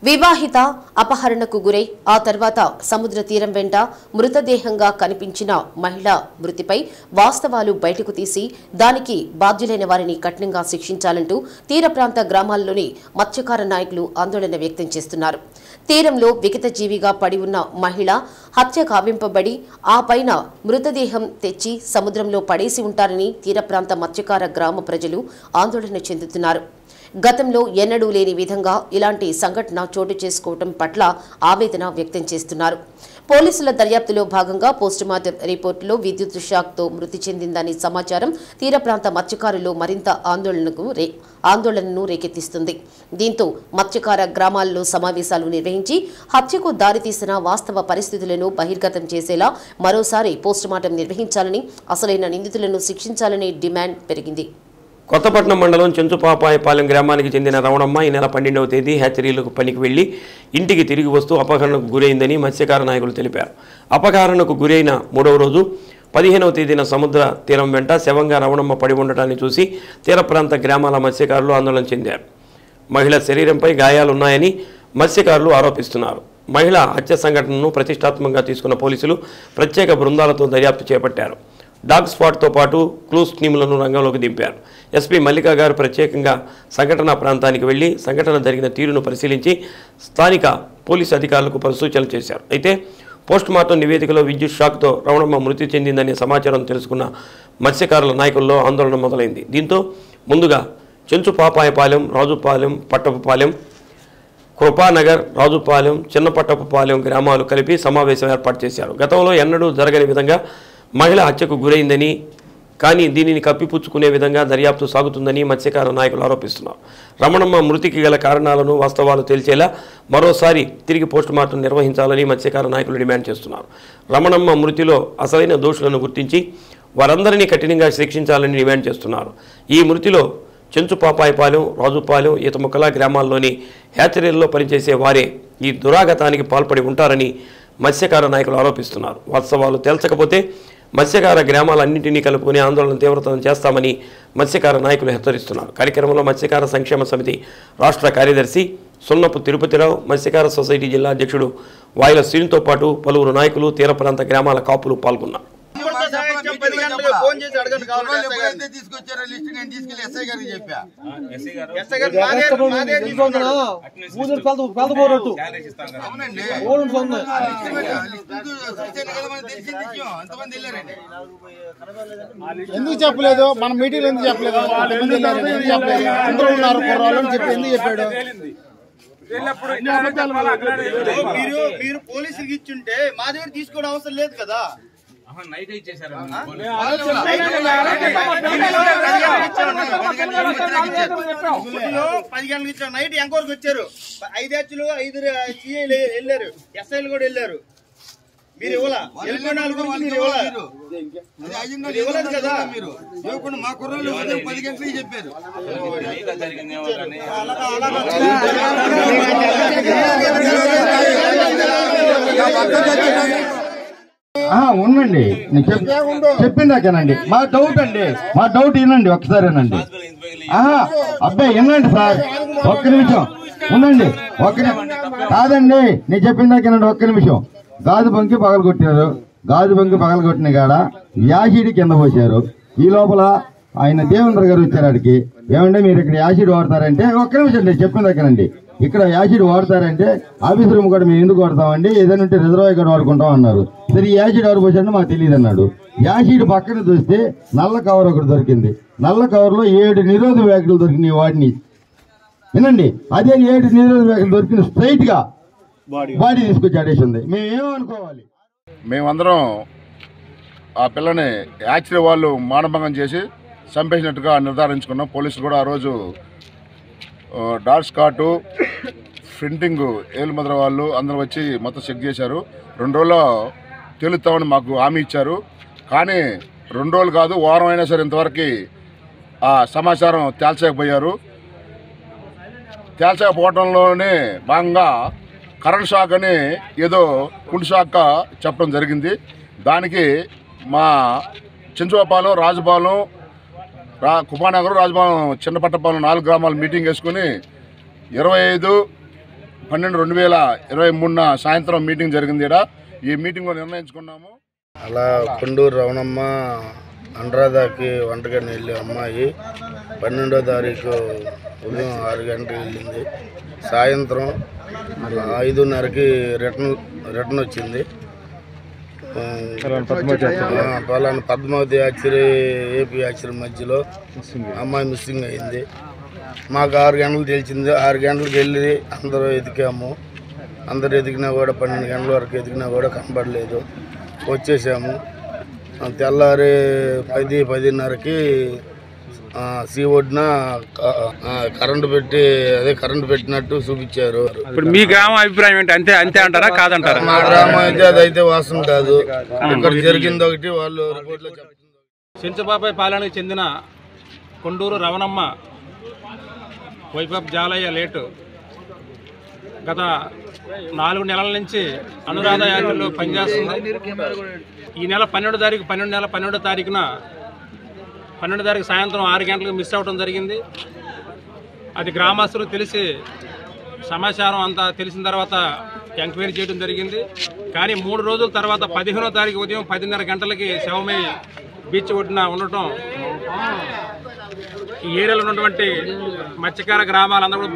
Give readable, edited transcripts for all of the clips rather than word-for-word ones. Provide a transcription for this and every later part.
వివాహిత అపహరణకు గురై ఆ తర్వాత సముద్ర తీరం వెంట మృతదేహంగా కనిపించిన మహిళ మృతిపై వాస్తవాలు బయటకు తీసి దానికి బాధ్యులైన వారిని కఠినంగా శిక్షించాలంటూ తీర ప్రాంత గ్రామాల్లోని మత్స్యకార నాయకులు ఆందోళన వ్యక్తం చేస్తున్నారు. తీరంలో వికటజీవిగా పడి ఉన్న మహిళ హత్య కావింపబడి ఆ పైన మృతదేహం తెచ్చి సముద్రంలో పడేసి ఉంటారని తీర ప్రాంత మత్స్యకార గ్రామ ప్రజలు ఆందోళన చెందుతున్నారు. గతంలో ఎన్నడూ లేని విధంగా ఇలాంటి సంఘటన చోటు చేసుకోవడం పట్ల ఆవేదన వ్యక్తం చేస్తున్నారు. పోలీసుల దర్యాప్తులో భాగంగా పోస్టుమార్టం రిపోర్టులో విద్యుత్ షాక్తో మృతి చెందిందని సమాచారం తీర ప్రాంత మత్స్యకారుల్లో మరింత ఆందోళనను రేకెత్తిస్తుంది. దీంతో మత్స్యకార గ్రామాల్లో సమావేశాలు నిర్వహించి హత్యకు దారితీసిన వాస్తవ పరిస్థితులను బహిర్గతం చేసేలా మరోసారి పోస్టుమార్టం నిర్వహించాలని, అసలైన నిందితులను శిక్షించాలనే డిమాండ్ పెరిగింది. కొత్తపట్నం మండలం చెంచుపాపాయపాలెం గ్రామానికి చెందిన రమణమ్మ ఈ నెల 12వ తేదీ హ్యాచరీలకు పనికి వెళ్లి ఇంటికి తిరిగి వస్తూ అపహరణకు గురైందని మత్స్యకార నాయకులు తెలిపారు. అపహరణకు గురైన 3వ రోజు 15వ తేదీన సముద్ర తీరం వెంట శవంగా రమణమ్మ పడి ఉండటాన్ని చూసి తీర ప్రాంత గ్రామాల మత్స్యకారులు ఆందోళన చెందారు. మహిళ శరీరంపై గాయాలున్నాయని మత్స్యకారులు ఆరోపిస్తున్నారు. మహిళ హత్య సంఘటనను ప్రతిష్టాత్మకంగా తీసుకున్న పోలీసులు ప్రత్యేక బృందాలతో దర్యాప్తు చేపట్టారు. డాగ్ స్పాట్తో పాటు క్లూస్ టీములను రంగంలోకి దింపారు. ఎస్పీ మల్లికా గారు ప్రత్యేకంగా సంఘటనా ప్రాంతానికి వెళ్లి సంఘటన జరిగిన తీరును పరిశీలించి స్థానిక పోలీసు అధికారులకు సూచనలు చేశారు. అయితే పోస్టుమార్టం నివేదికలో విద్యుత్ షాక్తో రమణమ్మ మృతి చెందిందనే సమాచారం తెలుసుకున్న మత్స్యకారుల నాయకుల్లో ఆందోళన మొదలైంది. దీంతో ముందుగా చెంచుపాపాయపాలెం, రాజుపాలెం, పట్టపుపాలెం, కృపానగర్, రాజుపాలెం, చిన్నపట్టపుపాలెం గ్రామాలు కలిపి సమావేశం ఏర్పాటు చేశారు. గతంలో ఎన్నడూ జరగని విధంగా మహిళ హత్యకు గురైందని, కానీ దీనిని కప్పిపుచ్చుకునే విధంగా దర్యాప్తు సాగుతుందని మత్స్యకార నాయకులు ఆరోపిస్తున్నారు. రమణమ్మ మృతికి గల కారణాలను, వాస్తవాలు తేల్చేలా మరోసారి తిరిగి పోస్టుమార్టం నిర్వహించాలని మత్స్యకార నాయకులు డిమాండ్ చేస్తున్నారు. రమణమ్మ మృతిలో అసలైన దోషులను గుర్తించి వారందరినీ కఠినంగా శిక్షించాలని డిమాండ్ చేస్తున్నారు. ఈ మృతిలో చెంచుపాపాయపాలెం, రాజుపాలెం, ఈతముక్కల గ్రామాల్లోని హ్యాచరీల్లో పనిచేసే వారే ఈ దురాగతానికి పాల్పడి ఉంటారని మత్స్యకార నాయకులు ఆరోపిస్తున్నారు. వాస్తవాలు తేల్చకపోతే మత్స్యకార గ్రామాలన్నింటినీ కలుపుకుని ఆందోళన తీవ్రతరం చేస్తామని మత్స్యకార నాయకులు హెచ్చరిస్తున్నారు. కార్యక్రమంలో మత్స్యకార సంక్షేమ సమితి రాష్ట్ర కార్యదర్శి సున్నపు తిరుపతిరావు, మత్స్యకార సొసైటీ జిల్లా అధ్యక్షుడు వాయిల శ్రీనితో పాటు పలువురు నాయకులు, తీర ప్రాంత గ్రామాల కాపులు పాల్గొన్నారు. ఎందుకు చెప్పలేదు? మన మీటింగ్ ఎందుకు చెప్పలేదు? అందరూ ఉన్నారు కుర్రాళ్ళని చెప్పి ఎందుకు చెప్పాడు? మీరు పోలీసులకి ఇచ్చుంటే మా దగ్గర తీసుకోవడం అవసరం లేదు కదా. 10 గంటలకు ఇచ్చారు. నైట్ ఎంక్వైరీకి వచ్చారు. 5 హెచ్లు 5 సిఐలు వెళ్ళారు, ఎస్ఐలు కూడా వెళ్ళారు. మీరు ఇవ్వాలా? ఇవ్వలేదు కదా. మా కుర్రాళ్ళు 10 గంటలకి చెప్పారు. ఉండండి, చెప్పిందాకేనండి. మా డౌట్ అండి, మా డౌట్ వినండి ఒకసారేనండి. అబ్బాయి వినండి సార్, ఒక్క నిమిషం ఉండండి. కాదండి, నేను చెప్పిందాకేనండి, ఒక్క నిమిషం. గాజు బంకి పగలగొట్టారు. గాజు బంకి పగలగొట్టిన కాడ యాసిడ్ కింద పోసారు. ఈ లోపల ఆయన దేవేంద్ర గారు వచ్చారు. ఆడికి ఏమంటే మీరు ఇక్కడ యాసిడ్ వాడతారంటే, ఒక్క నిమిషం నేను చెప్పిందాకేనండి, ఇక్కడ యాసిడ్ వాడతారంటే ఆఫీస్ రూమ్ కూడా మేము ఎందుకు వాడతామండి, ఏదైనా ఉంటే రిజర్వాయర్ కూడా వాడుకుంటాం అన్నారు. సరే ఈ యాసిడ్ ఎవరు పోసారంటే మాకు తెలియదు అన్నాడు. యాసిడ్ పక్కన చూస్తే నల్ల కవర్ ఒకటి దొరికింది. నల్ల కవర్ లో 7 నిరోధ వ్యాఖ్యలు దొరికినాయి. వాడిని వినండి, అదే 7 నిరోధ వ్యాఖ్యలు దొరికిన స్ట్రైట్ గా బాడీ తీసుకొచ్చి ఆడేసింది. మేమేమనుకోవాలి? మేమందరం ఆ పిల్లని యాక్చువల్లీ వాళ్ళు మానభంగం చేసి చంపేసినట్టుగా నిర్ధారించుకున్నాం. పోలీసులు కూడా ఆ రోజు డాట్ స్కాటు, ప్రింటింగ్, ఏలుమద్ర వాళ్ళు అందరూ వచ్చి మొత్తం చెక్ చేశారు. 2 రోజుల్లో తేలుతామని మాకు హామీ ఇచ్చారు. కానీ 2 రోజులు కాదు, వారం అయినా సరే ఇంతవరకు ఆ సమాచారం తేల్చకపోవడంలోనే భాగంగా కరెంట్ షాక్ అని ఏదో కుంటు షాక్ చెప్పడం జరిగింది. దానికి మా చెంచుపాపాలెం, రాజుపాలెం, కుమానగర్, రాజుపాలెం, చిన్నపట్టపాలెం 4 గ్రామాలు మీటింగ్ వేసుకుని 25, 12/2023 సాయంత్రం మీటింగ్ జరిగింది. ఈ మీటింగ్లో నిర్ణయించుకున్నాము. అలా కొండూరు రవణమ్మ అనురాధకి వంటగని వెళ్ళే అమ్మాయి 12వ తారీఖు ఉదయం 6 గంటలకు వెళ్ళింది. సాయంత్రం 5:30కి రిటర్న్ వచ్చింది. పలానా పద్మావతి యాచరీ ఏపీ యాచరీ మధ్యలో అమ్మాయి మిస్సింగ్ అయింది. మాకు 6 గంటలు తెలిసింది. 6 గంటలకు వెళ్ళి అందరూ ఎతికాము. అందరు ఎతికినా కూడా 12 గంటల వరకు ఎతికినా కూడా కనపడలేదు. వచ్చేసాము. తెల్లారి 10:30కి సీఓడిన కరెంటు పెట్టినట్టు చూపించారు. ఇప్పుడు మీ గ్రామం అభిప్రాయం ఏంటి? అంతే అంటారా కాదంటారా? మా గ్రామం అయితే అదైతే వాస్తవం కాదు. ఇక్కడ జరిగింది ఒకటి, వాళ్ళు రిపోర్ట్లో చెప్తుంది. చెంచుపాపాయి పాలనకు చెందిన Konduru Ravanamma wife of Jalaiah late గత 4 నెలల నుంచి అనురాధ యాత్రలో పనిచేస్తుంది. ఈ నెల 12వ తారీఖున 12వ తారీఖు సాయంత్రం 6 గంటలకు మిస్ అవ్వడం జరిగింది. అది గ్రామస్తులకు తెలిసి సమాచారం అంతా తెలిసిన తర్వాత ఎంక్వైరీ చేయడం జరిగింది. కానీ 3 రోజుల తర్వాత 15వ తారీఖు ఉదయం 10:30 గంటలకి శవమై బీచ్ ఒడ్డున ఉండటం ఈ ఏరియాలో ఉన్నటువంటి మత్స్యకార గ్రామాలందరూ కూడా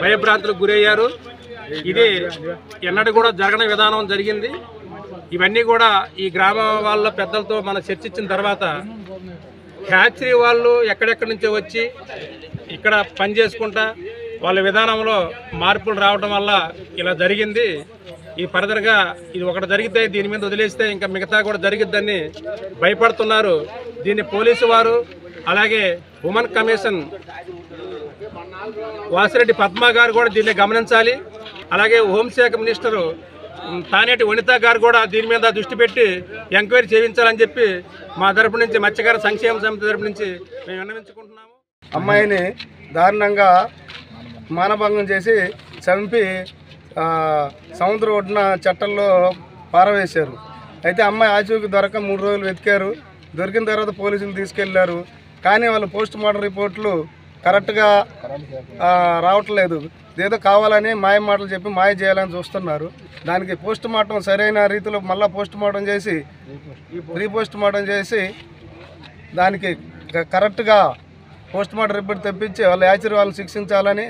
భయభ్రాంతులకు గురయ్యారు. ఇది ఎన్నడూ కూడా జరగని విధానం జరిగింది. ఇవన్నీ కూడా ఈ గ్రామ వాళ్ళ పెద్దలతో మనం చర్చించిన తర్వాత హ్యాచరీ వాళ్ళు ఎక్కడెక్కడి నుంచో వచ్చి ఇక్కడ పని చేసుకుంటా వాళ్ళ విధానంలో మార్పులు రావడం వల్ల ఇలా జరిగింది. ఈ ఫర్దర్గా ఇది ఒకటి జరిగితే దీని మీద వదిలేస్తే ఇంకా మిగతా కూడా జరిగిద్దని భయపడుతున్నారు. దీన్ని పోలీసు వారు అలాగే ఉమెన్ కమిషన్ వాసిరెడ్డి పద్మ గారు కూడా దీన్ని గమనించాలి. అలాగే హోంశాఖ మినిస్టరు తానేటి వనిత గారు కూడా దీని మీద దృష్టి పెట్టి ఎంక్వైరీ చేయించాలని చెప్పి మా తరపు నుంచి మత్స్యకార సంక్షేమ సమితి తరపు నుంచి మేము విన్నవించుకుంటున్నాము. అమ్మాయిని దారుణంగా మానభంగం చేసి చంపి సముద్ర ఒడ్డున చట్టంలో పారవేశారు. అయితే అమ్మాయి ఆచూకీ దొరక 3 రోజులు వెతికారు. దొరికిన తర్వాత పోలీసులు తీసుకెళ్లారు. కానీ వాళ్ళ పోస్ట్ మార్టం రిపోర్ట్లు కరెక్ట్గా రావట్లేదు. ఏదో కావాలని మాయ మాటలు చెప్పి మాయ చేయాలని చూస్తున్నారు. దానికి పోస్ట్ మార్టం సరైన రీతిలో మళ్ళీ పోస్ట్ మార్టం చేసి రీపోస్ట్ మార్టం చేసి దానికి కరెక్ట్గా పోస్ట్ మార్టం రిపోర్ట్ తెప్పించి వాళ్ళ యాచరీ వాళ్ళని శిక్షించాలని